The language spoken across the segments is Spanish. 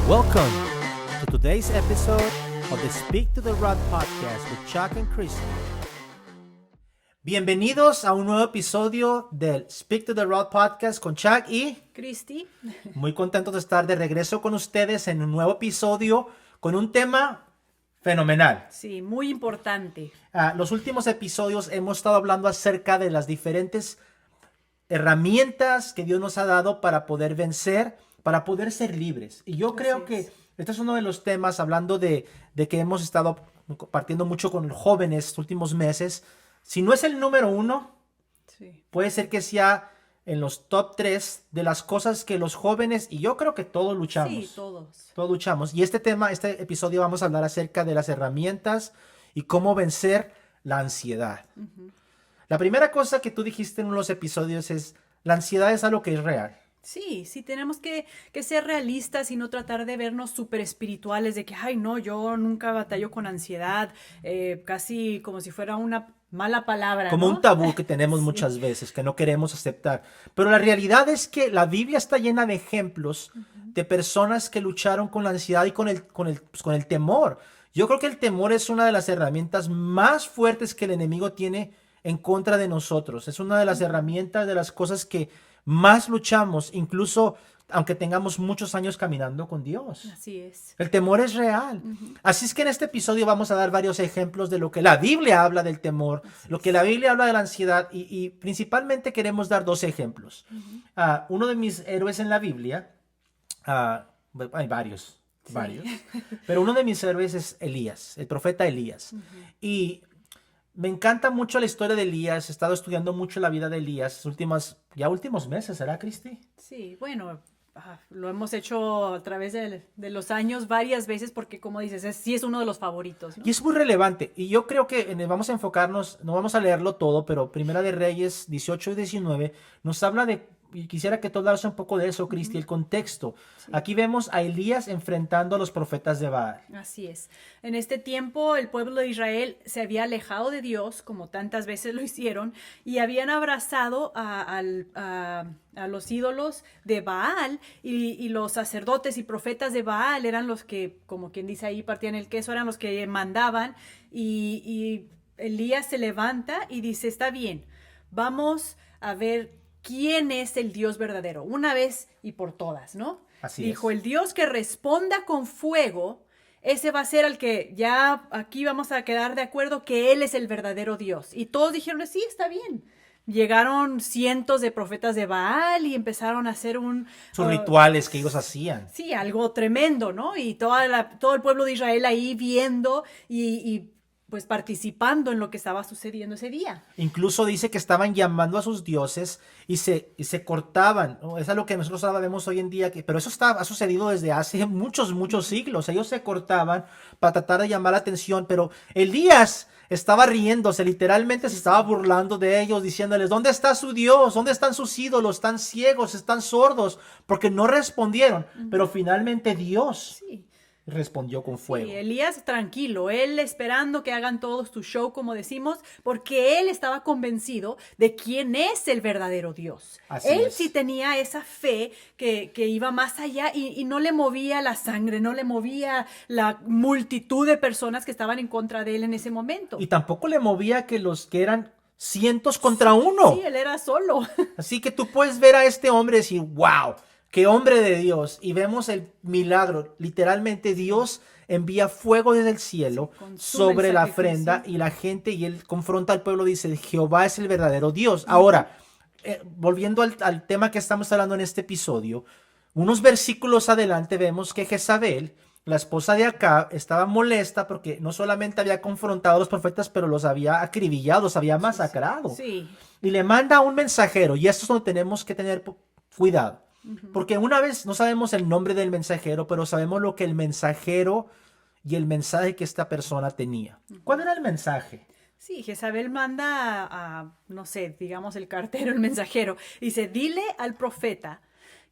Welcome to today's episode of the Speak to the Rod podcast with Chuck and Christy. Bienvenidos a un nuevo episodio del Speak to the Rod podcast con Chuck y Christy. Muy contentos de estar de regreso con ustedes en un nuevo episodio con un tema fenomenal. Sí, muy importante. Los últimos episodios hemos estado hablando acerca de las diferentes herramientas que Dios nos ha dado para poder vencer, para poder ser libres. Y yo creo que este es uno de los temas, hablando de que hemos estado compartiendo mucho con jóvenes estos últimos meses. Si no es el número uno, puede ser que sea en los top 3 de las cosas que los jóvenes, y yo creo que todos luchamos. Sí, todos. Todos luchamos. Y este episodio vamos a hablar acerca de las herramientas y cómo vencer la ansiedad. Uh-huh. La primera cosa que tú dijiste en uno de los episodios es, la ansiedad es algo que es real. Sí, tenemos que ser realistas y no tratar de vernos súper espirituales de que, ay, no, yo nunca batallo con ansiedad, casi como si fuera una mala palabra, como, ¿no? Un tabú que tenemos muchas veces, que no queremos aceptar. Pero la realidad es que la Biblia está llena de ejemplos de personas que lucharon con la ansiedad y con el temor. Yo creo que el temor es una de las herramientas más fuertes que el enemigo tiene en contra de nosotros. Es una de las herramientas, de las cosas que más luchamos, incluso aunque tengamos muchos años caminando con Dios. Así es. El temor es real. Uh-huh. Así es que en este episodio vamos a dar varios ejemplos de lo que la Biblia habla del temor, lo que la Biblia habla de la ansiedad, y principalmente queremos dar 2 ejemplos. Uh-huh. Uno de mis héroes en la Biblia, hay varios, pero uno de mis héroes es Elías, el profeta Elías. Uh-huh. Y me encanta mucho la historia de Elías. He estado estudiando mucho la vida de Elías últimos meses, ¿será, Christy? Sí, bueno, lo hemos hecho a través de los años varias veces porque, como dices, sí es uno de los favoritos, ¿no? Y es muy relevante. Y yo creo que vamos a enfocarnos, no vamos a leerlo todo, pero Primera de Reyes 18 y 19 nos habla de, y quisiera que tú hablaras un poco de eso, Christy, el contexto. Sí. Aquí vemos a Elías enfrentando a los profetas de Baal. Así es. En este tiempo el pueblo de Israel se había alejado de Dios, como tantas veces lo hicieron, y habían abrazado a los ídolos de Baal, y los sacerdotes y profetas de Baal eran los que, como quien dice ahí, partían el queso, eran los que mandaban, y Elías se levanta y dice, está bien, vamos a ver quién es el Dios verdadero, una vez y por todas, ¿no? Así Dijo, es. el Dios que responda con fuego, ese va a ser al que ya aquí vamos a quedar de acuerdo que Él es el verdadero Dios. Y todos dijeron, sí, está bien. Llegaron cientos de profetas de Baal y empezaron a hacer sus rituales que ellos hacían. Sí, algo tremendo, ¿no? Y todo el pueblo de Israel ahí viendo y pues participando en lo que estaba sucediendo ese día. Incluso dice que estaban llamando a sus dioses y se cortaban, ¿no? Es algo que nosotros sabemos hoy en día, pero eso ha sucedido desde hace muchos siglos. Ellos se cortaban para tratar de llamar la atención, pero Elías estaba riéndose, literalmente se estaba burlando de ellos, diciéndoles, ¿dónde está su Dios? ¿Dónde están sus ídolos? Están ciegos, están sordos, porque no respondieron, pero finalmente Dios respondió con fuego. Sí, Elías tranquilo, él esperando que hagan todos tu show, como decimos, porque él estaba convencido de quién es el verdadero Dios. Él sí tenía esa fe que iba más allá y no le movía la sangre, no le movía la multitud de personas que estaban en contra de él en ese momento. Y tampoco le movía que eran cientos contra uno. Sí, él era solo. Así que tú puedes ver a este hombre y decir, wow, qué hombre de Dios. Y vemos el milagro. Literalmente Dios envía fuego desde el cielo sobre la ofrenda y la gente, y él confronta al pueblo, dice, Jehová es el verdadero Dios. Ahora, volviendo al tema que estamos hablando en este episodio, unos versículos adelante vemos que Jezabel, la esposa de Acab, estaba molesta porque no solamente había confrontado a los profetas, pero los había acribillado, los había masacrado. Sí. Y le manda un mensajero, y esto es donde tenemos que tener cuidado. Porque una vez no sabemos el nombre del mensajero, pero sabemos lo que el mensajero y el mensaje que esta persona tenía. ¿Cuál era el mensaje? Sí, Jezabel manda no sé, digamos el cartero, el mensajero. Dice, dile al profeta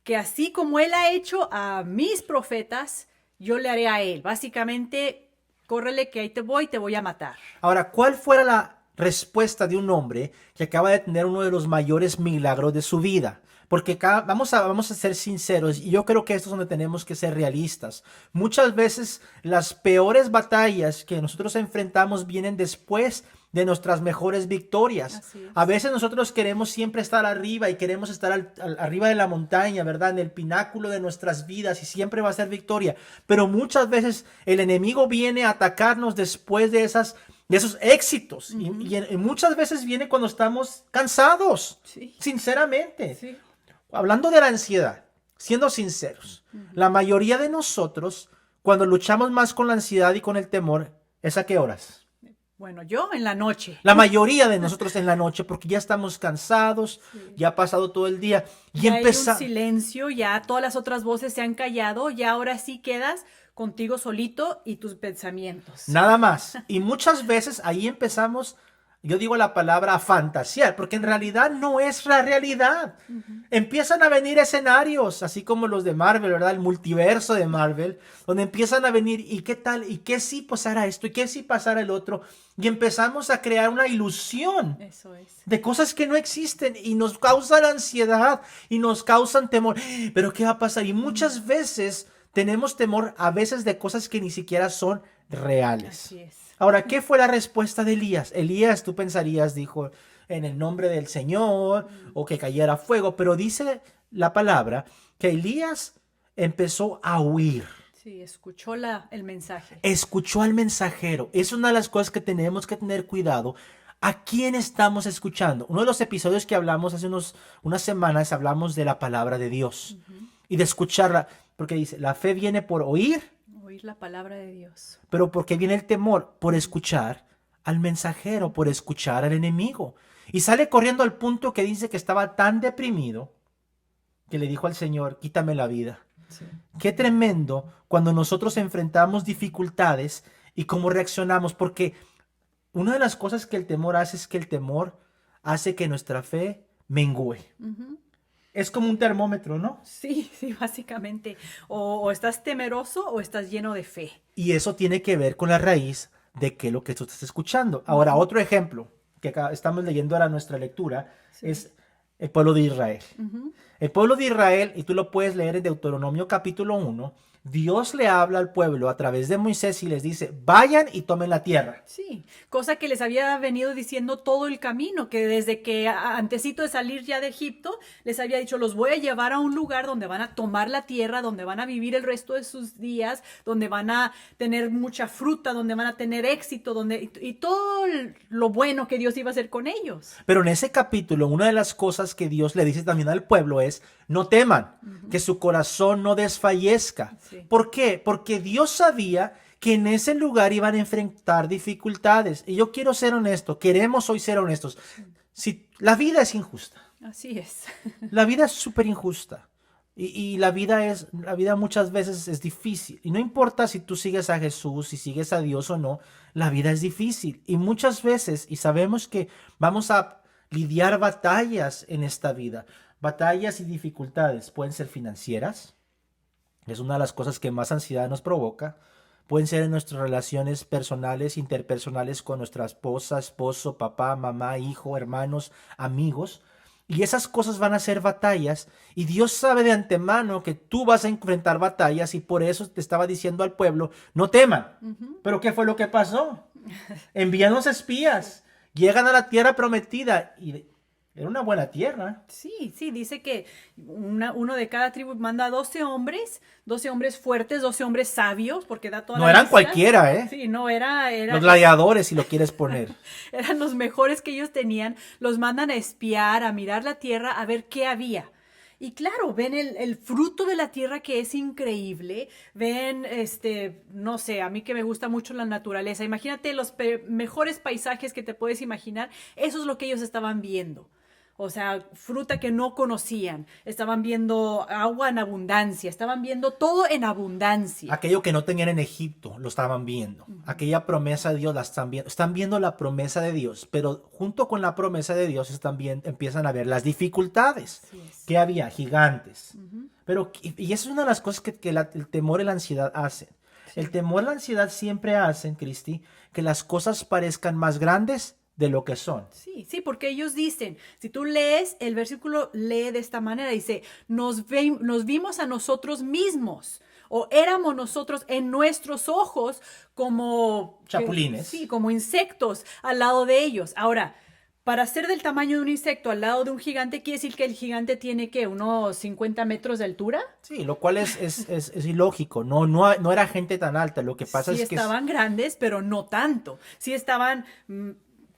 que así como él ha hecho a mis profetas, yo le haré a él. Básicamente, córrele que ahí te voy a matar. Ahora, ¿cuál fuera la respuesta de un hombre que acaba de tener uno de los mayores milagros de su vida? Porque vamos a ser sinceros, y yo creo que esto es donde tenemos que ser realistas. Muchas veces las peores batallas que nosotros enfrentamos vienen después de nuestras mejores victorias. Así es. A veces nosotros queremos siempre estar arriba y queremos estar arriba de la montaña, ¿verdad? En el pináculo de nuestras vidas y siempre va a ser victoria. Pero muchas veces el enemigo viene a atacarnos después de esos éxitos. Y muchas veces viene cuando estamos cansados, Sí. sinceramente. Sí. Hablando de la ansiedad, siendo sinceros, la mayoría de nosotros, cuando luchamos más con la ansiedad y con el temor, ¿es a qué horas? Bueno, yo en la noche. La mayoría de nosotros en la noche, porque ya estamos cansados, ya ha pasado todo el día. Y Ya hay un silencio, ya todas las otras voces se han callado, ya ahora sí quedas contigo solito y tus pensamientos. Nada más. Y muchas veces ahí empezamos, yo digo la palabra a fantasear, porque en realidad no es la realidad. Empiezan a venir escenarios, así como los de Marvel, ¿verdad? El multiverso de Marvel, donde empiezan a venir, ¿y qué tal? ¿Y qué si pasara esto? ¿Y qué si pasara el otro? Y empezamos a crear una ilusión Eso es. de cosas que no existen y nos causan ansiedad y nos causan temor. ¿Pero qué va a pasar? Y muchas veces tenemos temor a veces de cosas que ni siquiera son reales. Así es. Ahora, ¿qué fue la respuesta de Elías? Elías, tú pensarías, dijo, en el nombre del Señor, o que cayera fuego, pero dice la palabra que Elías empezó a huir. Sí, escuchó el mensaje. Escuchó al mensajero. Es una de las cosas que tenemos que tener cuidado. ¿A quién estamos escuchando? Uno de los episodios que hablamos hace unas semanas, hablamos de la palabra de Dios y de escucharla, porque dice, la fe viene por oír. Oír la palabra de Dios. Pero ¿por qué viene el temor? Por escuchar al mensajero, por escuchar al enemigo. Y sale corriendo al punto que dice que estaba tan deprimido que le dijo al Señor, quítame la vida. Sí. Qué tremendo cuando nosotros enfrentamos dificultades y cómo reaccionamos, porque una de las cosas que el temor hace es que el temor hace que nuestra fe mengüe. Es como un termómetro, ¿no? Sí, sí, básicamente. O estás temeroso o estás lleno de fe. Y eso tiene que ver con la raíz de qué es lo que tú estás escuchando. Ahora, otro ejemplo que acá estamos leyendo ahora nuestra lectura es el pueblo de Israel. El pueblo de Israel, y tú lo puedes leer en Deuteronomio capítulo 1, Dios le habla al pueblo a través de Moisés y les dice, vayan y tomen la tierra. Sí, cosa que les había venido diciendo todo el camino, que desde que antesito de salir ya de Egipto, les había dicho, los voy a llevar a un lugar donde van a tomar la tierra, donde van a vivir el resto de sus días, donde van a tener mucha fruta, donde van a tener éxito, y todo lo bueno que Dios iba a hacer con ellos. Pero en ese capítulo, una de las cosas que Dios le dice también al pueblo es, no teman, que su corazón no desfallezca. Sí. ¿Por qué? Porque Dios sabía que en ese lugar iban a enfrentar dificultades. Y yo quiero ser honesto, queremos hoy ser honestos. Si la vida es injusta. Así es. La vida es súper injusta. Y la vida muchas veces es difícil. Y no importa si tú sigues a Jesús, si sigues a Dios o no, la vida es difícil. Y muchas veces, y sabemos que vamos a lidiar batallas en esta vida. Batallas y dificultades pueden ser financieras. Es una de las cosas que más ansiedad nos provoca. Pueden ser en nuestras relaciones personales, interpersonales con nuestra esposa, esposo, papá, mamá, hijo, hermanos, amigos. Y esas cosas van a ser batallas. Y Dios sabe de antemano que tú vas a enfrentar batallas y por eso te estaba diciendo al pueblo, no teman. ¿Pero qué fue lo que pasó? Envían los espías. Llegan a la tierra prometida y era una buena tierra. Sí, sí, dice que uno de cada tribu manda 12 hombres fuertes, 12 hombres sabios, porque da toda No la eran lista. cualquiera, ¿eh? Sí, no, era Los gladiadores, si lo quieres poner. eran los mejores que ellos tenían, los mandan a espiar, a mirar la tierra, a ver qué había. Y claro, ven el fruto de la tierra que es increíble, ven, no sé, a mí que me gusta mucho la naturaleza, imagínate los mejores paisajes que te puedes imaginar, eso es lo que ellos estaban viendo. O sea, fruta que no conocían, estaban viendo agua en abundancia, estaban viendo todo en abundancia. Aquello que no tenían en Egipto, lo estaban viendo. Aquella promesa de Dios la están viendo. Están viendo la promesa de Dios, pero junto con la promesa de Dios empiezan a ver las dificultades. Que había gigantes. Pero, y eso es una de las cosas que el temor y la ansiedad hacen. El temor y la ansiedad siempre hacen, Cristi, que las cosas parezcan más grandes de lo que son. Sí, sí, porque ellos dicen, si tú lees, el versículo lee de esta manera, dice, nos vimos a nosotros mismos, o éramos nosotros en nuestros ojos como... Chapulines. Sí, como insectos al lado de ellos. Ahora, para ser del tamaño de un insecto al lado de un gigante, quiere decir que el gigante tiene, ¿qué? ¿Unos 50 metros de altura? Sí, lo cual es ilógico. No era gente tan alta. Lo que pasa Sí es que estaban grandes, pero no tanto. Sí estaban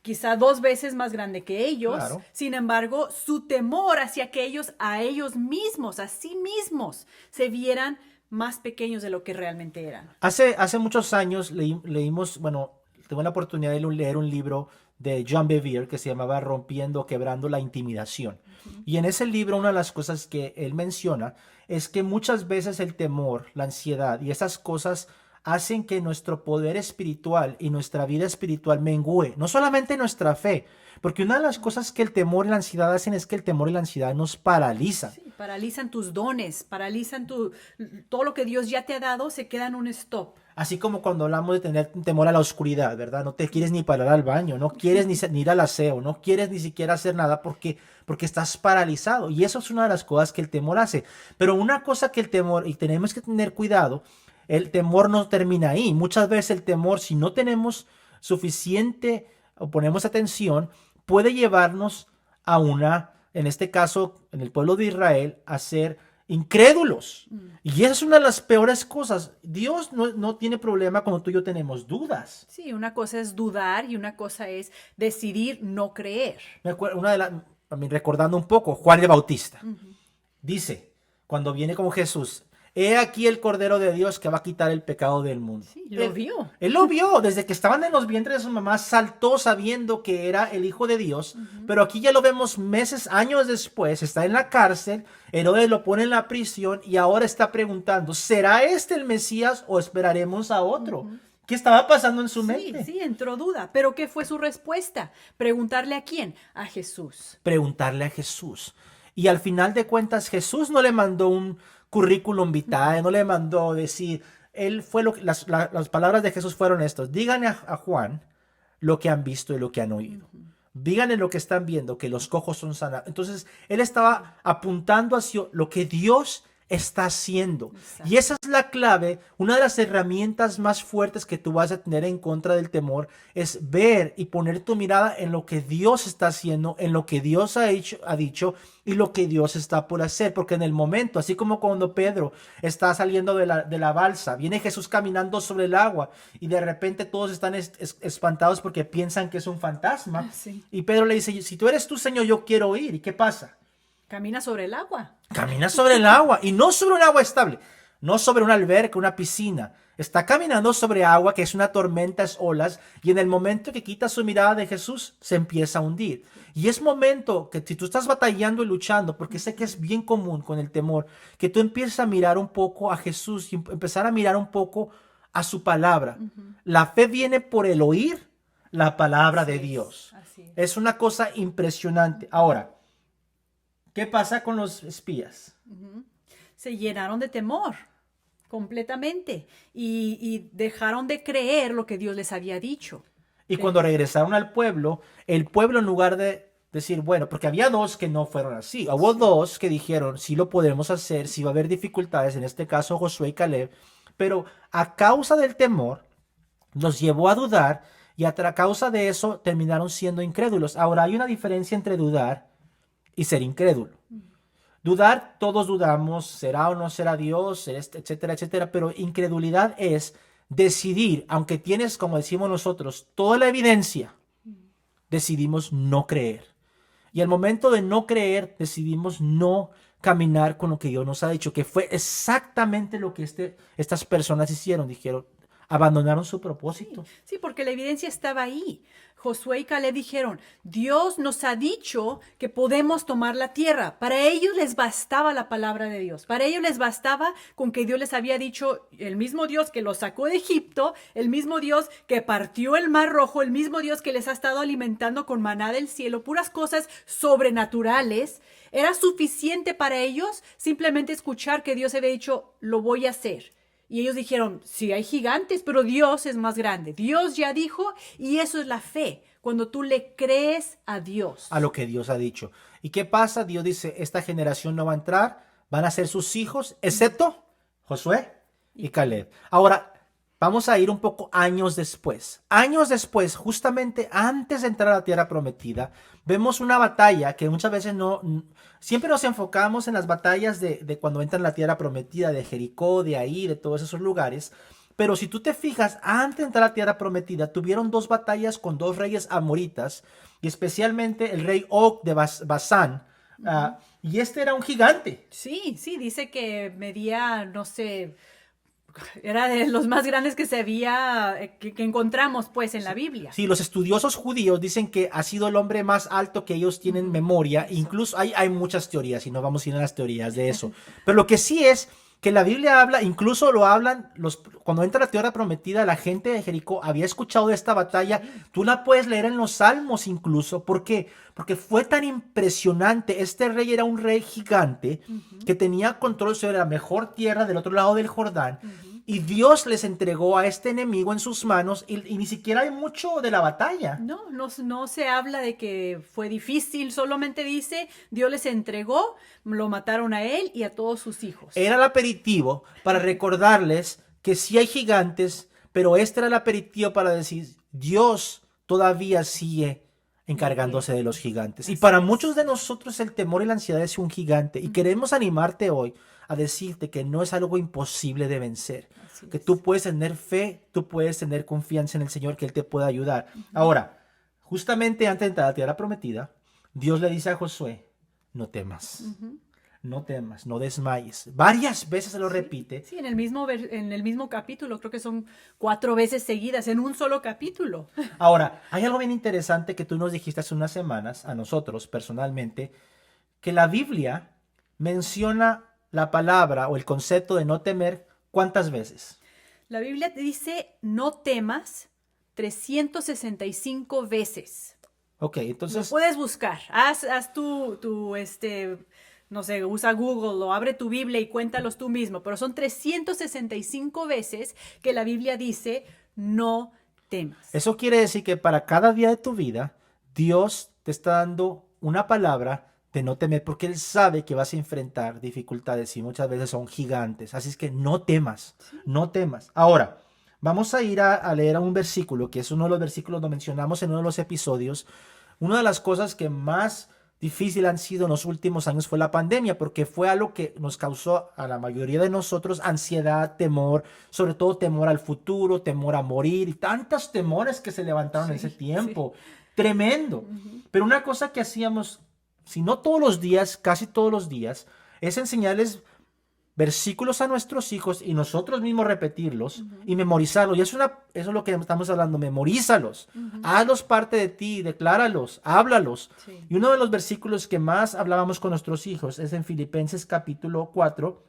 quizá 2 veces más grande que ellos. Claro. Sin embargo, su temor hacia que ellos, a ellos mismos, a sí mismos, se vieran más pequeños de lo que realmente eran. hace muchos años leímos, bueno, tuve la oportunidad de leer un libro de John Bevere que se llamaba Rompiendo, Quebrando la Intimidación. Y en ese libro una de las cosas que él menciona es que muchas veces el temor, la ansiedad y esas cosas hacen que nuestro poder espiritual y nuestra vida espiritual mengüe, no solamente nuestra fe, porque una de las cosas que el temor y la ansiedad hacen es que el temor y la ansiedad nos paralizan. Sí, paralizan tus dones, paralizan todo lo que Dios ya te ha dado, se queda en un stop. Así como cuando hablamos de tener temor a la oscuridad, ¿verdad? No te quieres ni parar al baño, no quieres ni ir al aseo, no quieres ni siquiera hacer nada porque estás paralizado. Y eso es una de las cosas que el temor hace. Pero una cosa que el temor, y tenemos que tener cuidado, el temor no termina ahí. Muchas veces el temor, si no tenemos suficiente o ponemos atención, puede llevarnos a en este caso, en el pueblo de Israel, a ser incrédulos. Y esa es una de las peores cosas. Dios no tiene problema cuando tú y yo tenemos dudas. Sí, una cosa es dudar y una cosa es decidir no creer. Me acuerdo, recordando un poco, Juan el Bautista dice, cuando viene con Jesús, he aquí el Cordero de Dios que va a quitar el pecado del mundo. Sí, lo vio. Él lo vio, desde que estaban en los vientres de su mamá, saltó sabiendo que era el Hijo de Dios, pero aquí ya lo vemos meses, años después, está en la cárcel, Herodes lo pone en la prisión y ahora está preguntando, ¿será este el Mesías o esperaremos a otro? ¿Qué estaba pasando en su mente? Sí, entró duda. ¿Pero qué fue su respuesta? ¿Preguntarle a quién? A Jesús. Preguntarle a Jesús. Y al final de cuentas, Jesús no le mandó un currículum vitae, no le mandó decir, las palabras de Jesús fueron estas, díganle a Juan lo que han visto y lo que han oído. Díganle lo que están viendo, que los cojos son sanados. Entonces, él estaba apuntando hacia lo que Dios está haciendo. Exacto. Y esa es la clave, una de las herramientas más fuertes que tú vas a tener en contra del temor es ver y poner tu mirada en lo que Dios está haciendo, en lo que Dios ha dicho y lo que Dios está por hacer. Porque en el momento, así como cuando Pedro está saliendo de la balsa, viene Jesús caminando sobre el agua y de repente todos están espantados porque piensan que es un fantasma. Sí. Y Pedro le dice, si tú eres tú, Señor, yo quiero ir. ¿Y qué pasa? Camina sobre el agua. Camina sobre el agua y no sobre un agua estable, no sobre una alberca, una piscina. Está caminando sobre agua que es una tormenta, es olas, y en el momento que quita su mirada de Jesús, se empieza a hundir. Y es momento que si tú estás batallando y luchando, porque sé que es bien común con el temor, que tú empieces a mirar un poco a Jesús y empezar a mirar un poco a su palabra. La fe viene por el oír la palabra de Dios. Así es. Es una cosa impresionante. Ahora, ¿qué pasa con los espías? Se llenaron de temor completamente y dejaron de creer lo que Dios les había dicho. Y cuando regresaron al pueblo, el pueblo en lugar de decir, bueno, porque había dos que no fueron así. Hubo dos que dijeron, sí lo podemos hacer, sí va a haber dificultades, en este caso Josué y Caleb, pero a causa del temor los llevó a dudar y a causa de eso terminaron siendo incrédulos. Ahora hay una diferencia entre dudar y ser incrédulo. Dudar, todos dudamos, será o no será Dios, etcétera, etcétera, pero incredulidad es decidir, aunque tienes, como decimos nosotros, toda la evidencia, decidimos no creer. Y al momento de no creer, decidimos no caminar con lo que Dios nos ha dicho, que fue exactamente lo que estas personas hicieron, dijeron, abandonaron su propósito. Sí, porque la evidencia estaba ahí. Josué y Caleb dijeron, Dios nos ha dicho que podemos tomar la tierra. Para ellos les bastaba la palabra de Dios. Para ellos les bastaba con que Dios les había dicho, el mismo Dios que los sacó de Egipto, el mismo Dios que partió el Mar Rojo, el mismo Dios que les ha estado alimentando con maná del cielo, puras cosas sobrenaturales. Era suficiente para ellos simplemente escuchar que Dios había dicho, lo voy a hacer. Y ellos dijeron, sí hay gigantes, pero Dios es más grande. Dios ya dijo y eso es la fe. cuando tú le crees a Dios. A lo que Dios ha dicho. ¿Y qué pasa? Dios dice, esta generación no va a entrar, van a ser sus hijos, excepto Josué y Caleb. Ahora, vamos a ir un poco años después. Años después, justamente antes de entrar a la tierra prometida, vemos una batalla que muchas veces siempre nos enfocamos en las batallas de cuando entran a la tierra prometida, de Jericó, de ahí, de todos esos lugares. Pero si tú te fijas, antes de entrar a la tierra prometida, tuvieron dos batallas con dos reyes amoritas, y especialmente el rey Og de Basán. Y este era un gigante. Sí, dice que medía, no sé, era de los más grandes que se había, que encontramos pues en la Biblia. Sí, los estudiosos judíos dicen que ha sido el hombre más alto que ellos tienen memoria. Incluso hay muchas teorías y no vamos a ir a las teorías de eso. Pero lo que sí es que la Biblia habla, incluso lo hablan, cuando entra la tierra prometida, la gente de Jericó había escuchado de esta batalla. Tú la puedes leer en los Salmos incluso. ¿Por qué? Porque fue tan impresionante. Este rey era un rey gigante que tenía control sobre la mejor tierra del otro lado del Jordán. Y Dios les entregó a este enemigo en sus manos y ni siquiera hay mucho de la batalla. No se habla de que fue difícil, solamente dice, Dios les entregó, lo mataron a él y a todos sus hijos. Era el aperitivo para recordarles que sí hay gigantes, pero este era el aperitivo para decir, Dios todavía sigue encargándose de los gigantes. Y para muchos de nosotros el temor y la ansiedad es un gigante. Y queremos animarte hoy a decirte que no es algo imposible de vencer. Que tú puedes tener fe, tú puedes tener confianza en el Señor, que Él te pueda ayudar. Ahora, justamente antes de entrar a la tierra prometida, Dios le dice a Josué, no temas. No temas, no desmayes. Varias veces se lo repite. Sí, en el mismo capítulo, creo que son 4 veces seguidas, en un solo capítulo. Ahora, hay algo bien interesante que tú nos dijiste hace unas semanas, a nosotros personalmente, que la Biblia menciona la palabra o el concepto de no temer, ¿cuántas veces? La Biblia te dice, no temas 365 veces. Ok, entonces... Lo puedes buscar. Haz no sé, usa Google o abre tu Biblia y cuéntalos tú mismo. Pero son 365 veces que la Biblia dice, no temas. Eso quiere decir que para cada día de tu vida, Dios te está dando una palabra de no temer, porque Él sabe que vas a enfrentar dificultades y muchas veces son gigantes. Así es que no temas, no temas. Ahora, vamos a ir a leer un versículo, que es uno de los versículos que mencionamos en uno de los episodios. Una de las cosas que más difícil han sido en los últimos años fue la pandemia, porque fue algo que nos causó a la mayoría de nosotros ansiedad, temor, sobre todo temor al futuro, temor a morir y tantos temores que se levantaron en ese tiempo. Tremendo. Pero una cosa que hacíamos, si no todos los días, casi todos los días, es enseñarles versículos a nuestros hijos y nosotros mismos repetirlos y memorizarlos. Y eso es lo que estamos hablando, memorízalos. Hazlos parte de ti, decláralos, háblalos. Sí. Y uno de los versículos que más hablábamos con nuestros hijos es en Filipenses capítulo 4,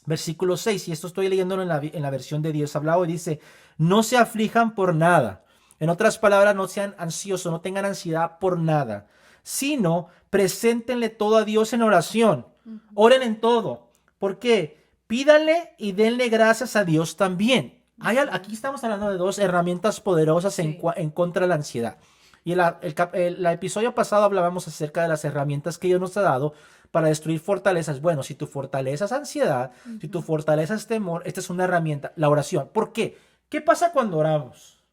versículo 6. Y esto estoy leyéndolo en la versión de Dios hablado y dice, no se aflijan por nada. En otras palabras, no sean ansiosos, no tengan ansiedad por nada, sino preséntenle todo a Dios en oración. Oren en todo. ¿Por qué? Pídanle y denle gracias a Dios también. Aquí estamos hablando de dos herramientas poderosas en contra de la ansiedad. Y el episodio pasado hablábamos acerca de las herramientas que Dios nos ha dado para destruir fortalezas. Bueno, si tu fortaleza es ansiedad, si tu fortaleza es temor, esta es una herramienta, la oración. ¿Por qué? ¿Qué pasa cuando oramos?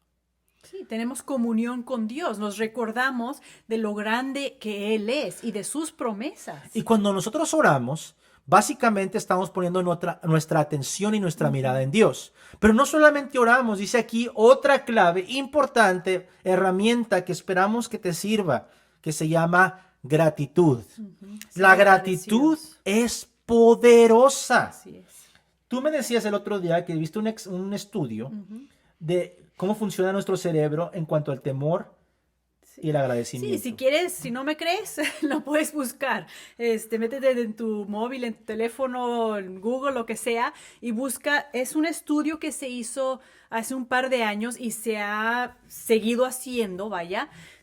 Sí, tenemos comunión con Dios, nos recordamos de lo grande que Él es y de sus promesas. Y cuando nosotros oramos, básicamente estamos poniendo nuestra atención y nuestra mirada en Dios. Pero no solamente oramos, dice aquí otra clave importante, herramienta que esperamos que te sirva, que se llama gratitud. La gratitud es poderosa. Así es. Tú me decías el otro día que viste un estudio de cómo funciona nuestro cerebro en cuanto al temor y el agradecimiento. Sí, si quieres, si no me crees, lo puedes buscar. Métete en tu móvil, en tu teléfono, en Google, lo que sea, y busca. Es un estudio que se hizo hace un par de años y se ha seguido haciendo,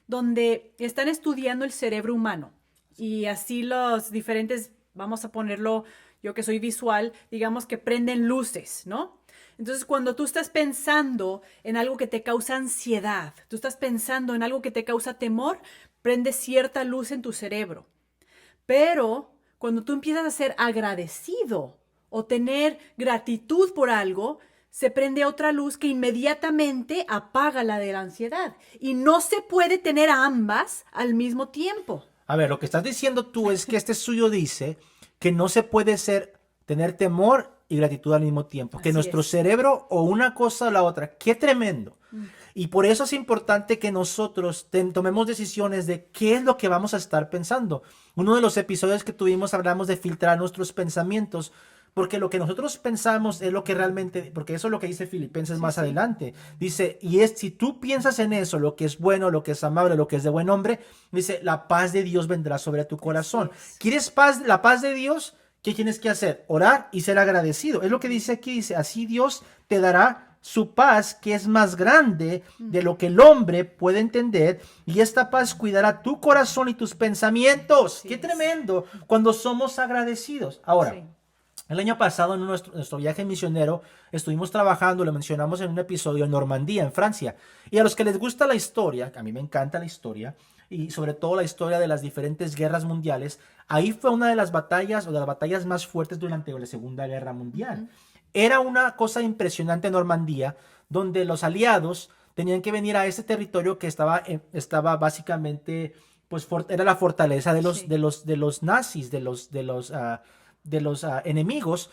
donde están estudiando el cerebro humano. Y así los diferentes, vamos a ponerlo, yo que soy visual, digamos que prenden luces, ¿no? Entonces, cuando tú estás pensando en algo que te causa ansiedad, tú estás pensando en algo que te causa temor, prende cierta luz en tu cerebro. Pero cuando tú empiezas a ser agradecido o tener gratitud por algo, se prende otra luz que inmediatamente apaga la de la ansiedad. Y no se puede tener a ambas al mismo tiempo. A ver, lo que estás diciendo tú es que este estudio dice que no se puede tener temor y gratitud al mismo tiempo. Que Así nuestro es. cerebro o una cosa o la otra. ¡Qué tremendo! Y por eso es importante que nosotros tomemos decisiones de qué es lo que vamos a estar pensando. Uno de los episodios que tuvimos hablamos de filtrar nuestros pensamientos, porque lo que nosotros pensamos es lo que realmente, porque eso es lo que dice Filipenses más adelante. Dice, y es si tú piensas en eso, lo que es bueno, lo que es amable, lo que es de buen hombre, dice, la paz de Dios vendrá sobre tu corazón. ¿Quieres paz, la paz de Dios? ¿Qué tienes que hacer? Orar y ser agradecido. Es lo que dice aquí, dice, así Dios te dará su paz, que es más grande de lo que el hombre puede entender, y esta paz cuidará tu corazón y tus pensamientos. ¡Qué tremendo! Cuando somos agradecidos. Ahora, Sí. el año pasado, en nuestro viaje misionero, estuvimos trabajando, lo mencionamos en un episodio, en Normandía, en Francia. Y a los que les gusta la historia, que a mí me encanta la historia, y sobre todo la historia de las diferentes guerras mundiales, ahí fue una de las batallas, o de las batallas más fuertes durante la Segunda Guerra Mundial. Era una cosa impresionante en Normandía, donde los aliados tenían que venir a ese territorio que estaba básicamente, pues era la fortaleza de los nazis, de los enemigos,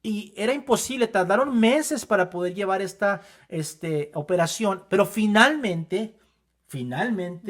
y era imposible, tardaron meses para poder llevar esta operación, pero finalmente,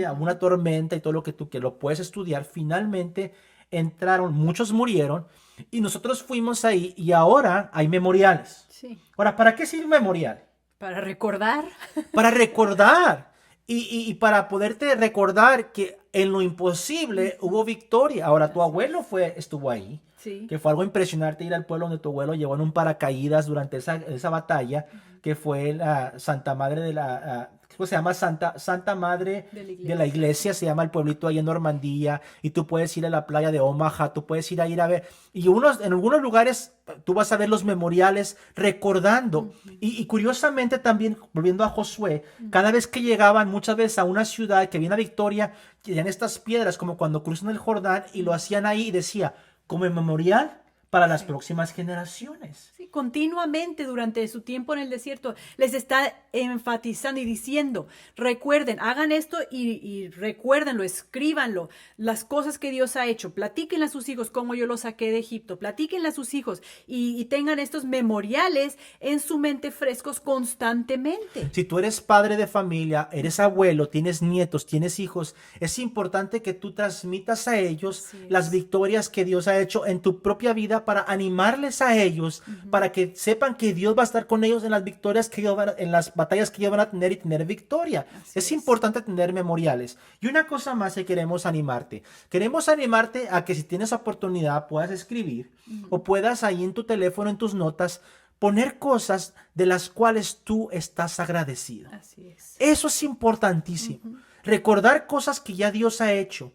a una tormenta y todo lo que lo puedes estudiar, finalmente entraron, muchos murieron, y nosotros fuimos ahí, y ahora hay memoriales. Sí. Ahora, ¿para qué sirve un memorial? Para recordar. Para recordar. Y para poderte recordar que en lo imposible hubo victoria. Ahora, tu abuelo estuvo ahí, Sí. que fue algo impresionante ir al pueblo donde tu abuelo llegó en un paracaídas durante esa batalla, que fue la Santa Madre de la... ¿cómo se llama? Santa Madre de la Iglesia, se llama el pueblito ahí en Normandía, y tú puedes ir a la playa de Omaha, tú puedes ir a ver, y en algunos lugares tú vas a ver los memoriales recordando, y curiosamente también, volviendo a Josué, cada vez que llegaban muchas veces a una ciudad que había una victoria, tenían estas piedras como cuando cruzan el Jordán, y lo hacían ahí, y decía, como memorial para las próximas generaciones. Sí, continuamente durante su tiempo en el desierto les está enfatizando y diciendo, recuerden, hagan esto y recuérdenlo, escríbanlo, las cosas que Dios ha hecho, platíquenle a sus hijos cómo yo los saqué de Egipto, platíquenle a sus hijos y tengan estos memoriales en su mente frescos constantemente. Si tú eres padre de familia, eres abuelo, tienes nietos, tienes hijos, es importante que tú transmitas a ellos las victorias que Dios ha hecho en tu propia vida, para animarles a ellos, para que sepan que Dios va a estar con ellos en las victorias en las batallas que ellos van a tener, y tener victoria. Es importante tener memoriales. Y una cosa más que queremos animarte. Queremos animarte a que si tienes oportunidad puedas escribir o puedas ahí en tu teléfono, en tus notas, poner cosas de las cuales tú estás agradecido. Así es. Eso es importantísimo. Recordar cosas que ya Dios ha hecho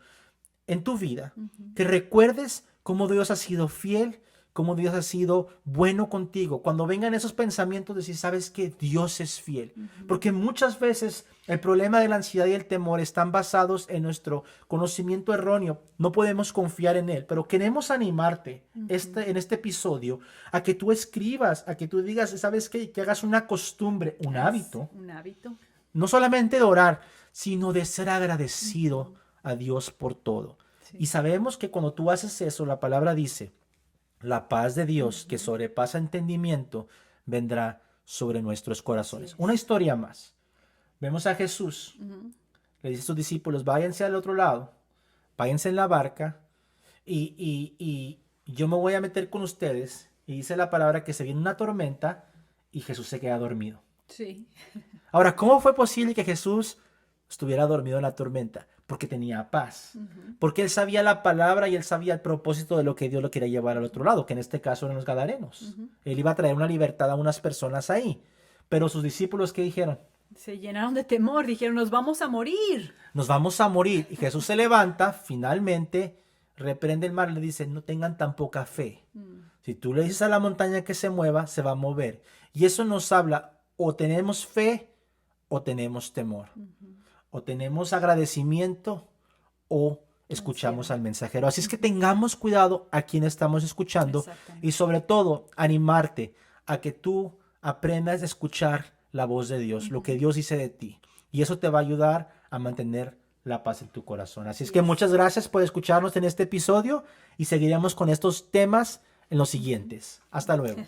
en tu vida. Que recuerdes cómo Dios ha sido fiel, cómo Dios ha sido bueno contigo. Cuando vengan esos pensamientos, decir, sabes que Dios es fiel. Porque muchas veces el problema de la ansiedad y el temor están basados en nuestro conocimiento erróneo. No podemos confiar en Él. Pero queremos animarte en este episodio a que tú escribas, a que tú digas, sabes qué, que hagas una costumbre, un hábito. Un hábito. No solamente de orar, sino de ser agradecido a Dios por todo. Y sabemos que cuando tú haces eso, la palabra dice, la paz de Dios que sobrepasa entendimiento vendrá sobre nuestros corazones. Una historia más. Vemos a Jesús. Le dice a sus discípulos, váyanse al otro lado, váyanse en la barca y yo me voy a meter con ustedes. Y dice la palabra que se viene una tormenta y Jesús se queda dormido. Sí. Ahora, ¿cómo fue posible que Jesús estuviera dormido en la tormenta? Porque tenía paz, porque él sabía la palabra y él sabía el propósito de lo que Dios lo quería llevar al otro lado, que en este caso eran los gadarenos. Él iba a traer una libertad a unas personas ahí, pero sus discípulos, ¿qué dijeron? Se llenaron de temor, dijeron, nos vamos a morir. Nos vamos a morir. Y Jesús se levanta, finalmente, reprende el mar, le dice, no tengan tan poca fe. Si tú le dices a la montaña que se mueva, se va a mover. Y eso nos habla, o tenemos fe o tenemos temor. O tenemos agradecimiento o escuchamos al mensajero. Así es que tengamos cuidado a quien estamos escuchando y sobre todo animarte a que tú aprendas a escuchar la voz de Dios, lo que Dios dice de ti. Y eso te va a ayudar a mantener la paz en tu corazón. Así es que muchas gracias por escucharnos en este episodio y seguiremos con estos temas en los siguientes. Hasta luego.